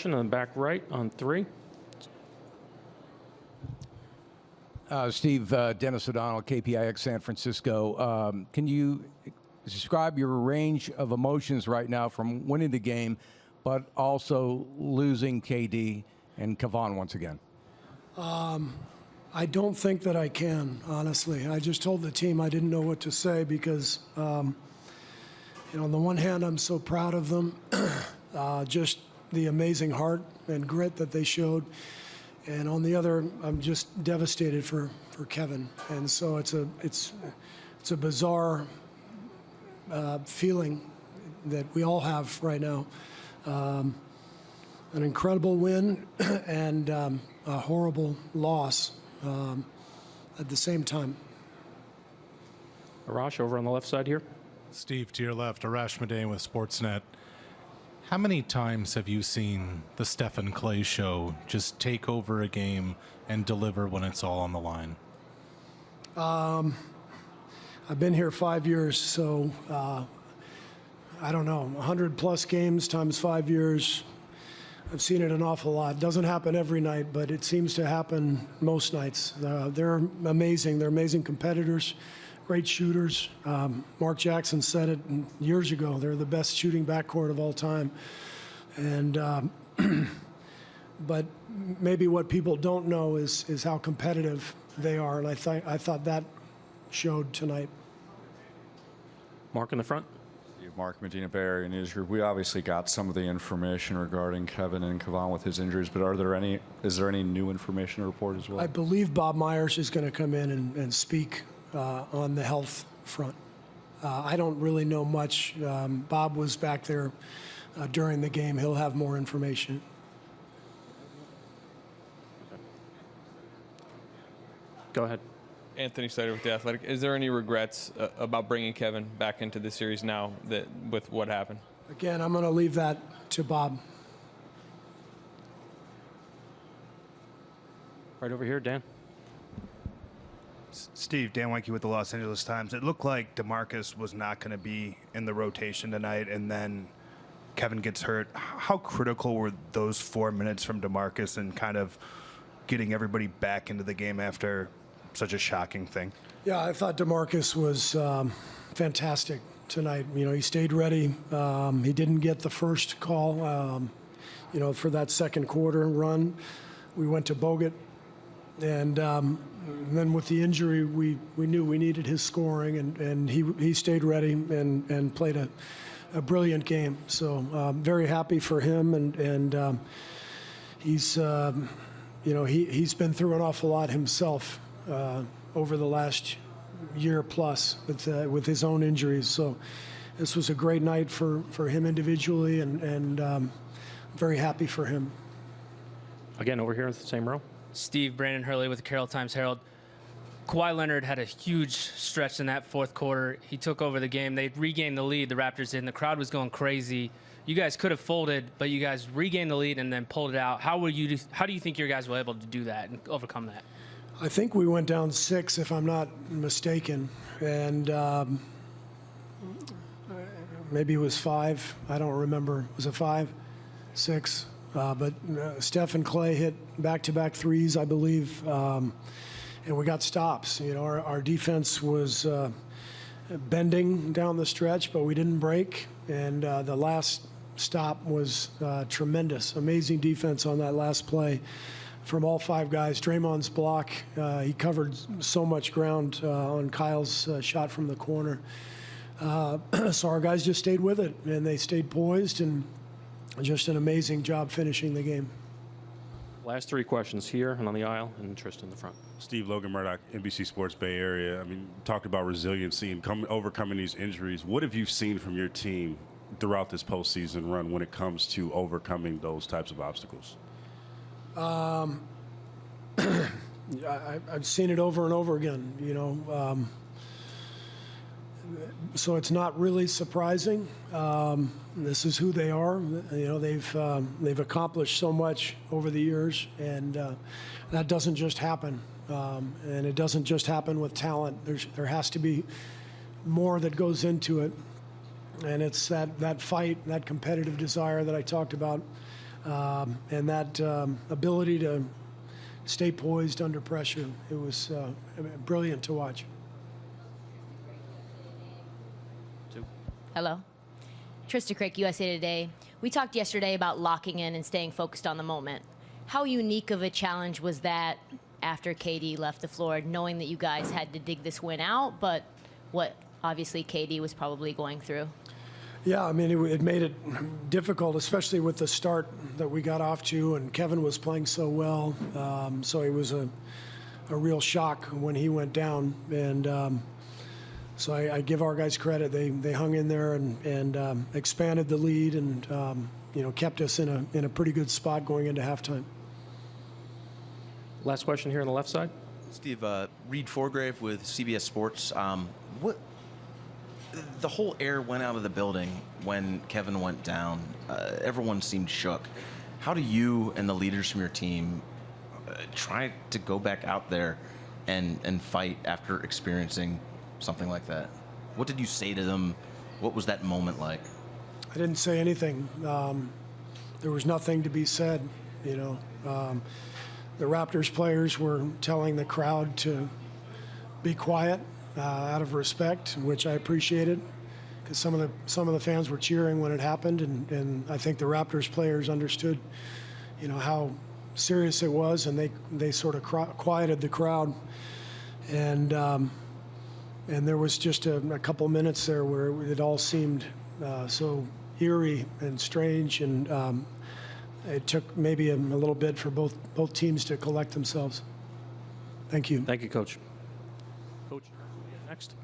question on the back right on 3. Steve, Dennis O'Donnell, KPIX San Francisco. Can you describe your range of emotions right now from winning the game, but also losing KD and Kevon once again? I don't think that I can, honestly. I just told the team I didn't know what to say because, on the one hand, I'm so proud of them, just the amazing heart and grit that they showed. And on the other, I'm just devastated for Kevin. And so it's a bizarre feeling that we all have right now. An incredible win and a horrible loss at the same time. Arash over on the left side here. Steve, to your left, Arash Madain with Sportsnet. How many times have you seen the Stephen Clay show just take over a game and deliver when it's all on the line? I've been here 5 years, so I don't know, 100+ games times 5 years. I've seen it an awful lot. It doesn't happen every night, but it seems to happen most nights. They're amazing. They're amazing competitors, great shooters. Mark Jackson said it years ago. They're the best shooting backcourt of all time. And but maybe what people don't know is how competitive they are, and I thought that showed tonight. Mark in the front. Mark Medina Bay Area News Group. We obviously got some of the information regarding Kevin and Kevon with his injuries, but is there any new information to report as well? I believe Bob Myers is going to come in and speak on the health front. I don't really know much. Bob was back there during the game. He'll have more information. Go ahead. Anthony Snyder with The Athletic. Is there any regrets about bringing Kevin back into the series now that with what happened? Again, I'm going to leave that to Bob. Right over here, Dan. Steve, Dan Weinke with the Los Angeles Times. It looked like DeMarcus was not going to be in the rotation tonight, and then Kevin gets hurt. How critical were those 4 minutes from DeMarcus and kind of getting everybody back into the game after such a shocking thing? Yeah, I thought DeMarcus was fantastic tonight. He stayed ready. He didn't get the first call, for that second quarter run. We went to Bogut, and then with the injury, we knew we needed his scoring, and he stayed ready and played a brilliant game. So very happy for him, and he's he's been through an awful lot himself over the last year plus with his own injuries. So this was a great night for him individually, and very happy for him. Again, over here in the same row. Steve, Brandon Hurley with the Carroll Times-Herald. Kawhi Leonard had a huge stretch in that fourth quarter. He took over the game. They regained the lead, the Raptors did, and the crowd was going crazy. You guys could have folded, but you guys regained the lead and then pulled it out. How do you think your guys were able to do that and overcome that? I think we went down 6, if I'm not mistaken, and maybe it was 5. I don't remember. Was it 5, 6? But Steph and Clay hit back-to-back threes, I believe, and we got stops. Our defense was bending down the stretch, but we didn't break, and the last stop was tremendous. Amazing defense on that last play from all 5 guys. Draymond's block, he covered so much ground on Kyle's shot from the corner. So our guys just stayed with it, and they stayed poised, and just an amazing job finishing the game. Last 3 questions here and on the aisle, and Tristan in the front. Steve, Logan Murdoch, NBC Sports Bay Area. I mean, talked about resiliency and overcoming these injuries. What have you seen from your team throughout this postseason run when it comes to overcoming those types of obstacles? I've seen it over and over again, so it's not really surprising. This is who they are. They've accomplished so much over the years, and that doesn't just happen. And it doesn't just happen with talent. There has to be more that goes into it, and it's that fight, that competitive desire that I talked about And that ability to stay poised under pressure, it was brilliant to watch. Hello. Trista Crick, USA Today. We talked yesterday about locking in and staying focused on the moment. How unique of a challenge was that after KD left the floor, knowing that you guys had to dig this win out, but what obviously KD was probably going through? Yeah, I mean, it made it difficult, especially with the start that we got off to, and Kevin was playing so well. So it was a real shock when he went down. And so I give our guys credit. They hung in there and expanded the lead and, kept us in a pretty good spot going into halftime. Last question here on the left side. Steve, Reed Forgrave with CBS Sports. What the whole air went out of the building when Kevin went down. Everyone seemed shook. How do you and the leaders from your team try to go back out there and fight after experiencing something like that? What did you say to them? What was that moment like? I didn't say anything. There was nothing to be said, The Raptors players were telling the crowd to be quiet out of respect, which I appreciated, because some of the fans were cheering when it happened, and I think the Raptors players understood, how serious it was, and they sort of quieted the crowd, and there was just a couple minutes there where it all seemed so eerie and strange, and it took maybe a little bit for both teams to collect themselves. Thank you. Thank you, Coach. Coach, next.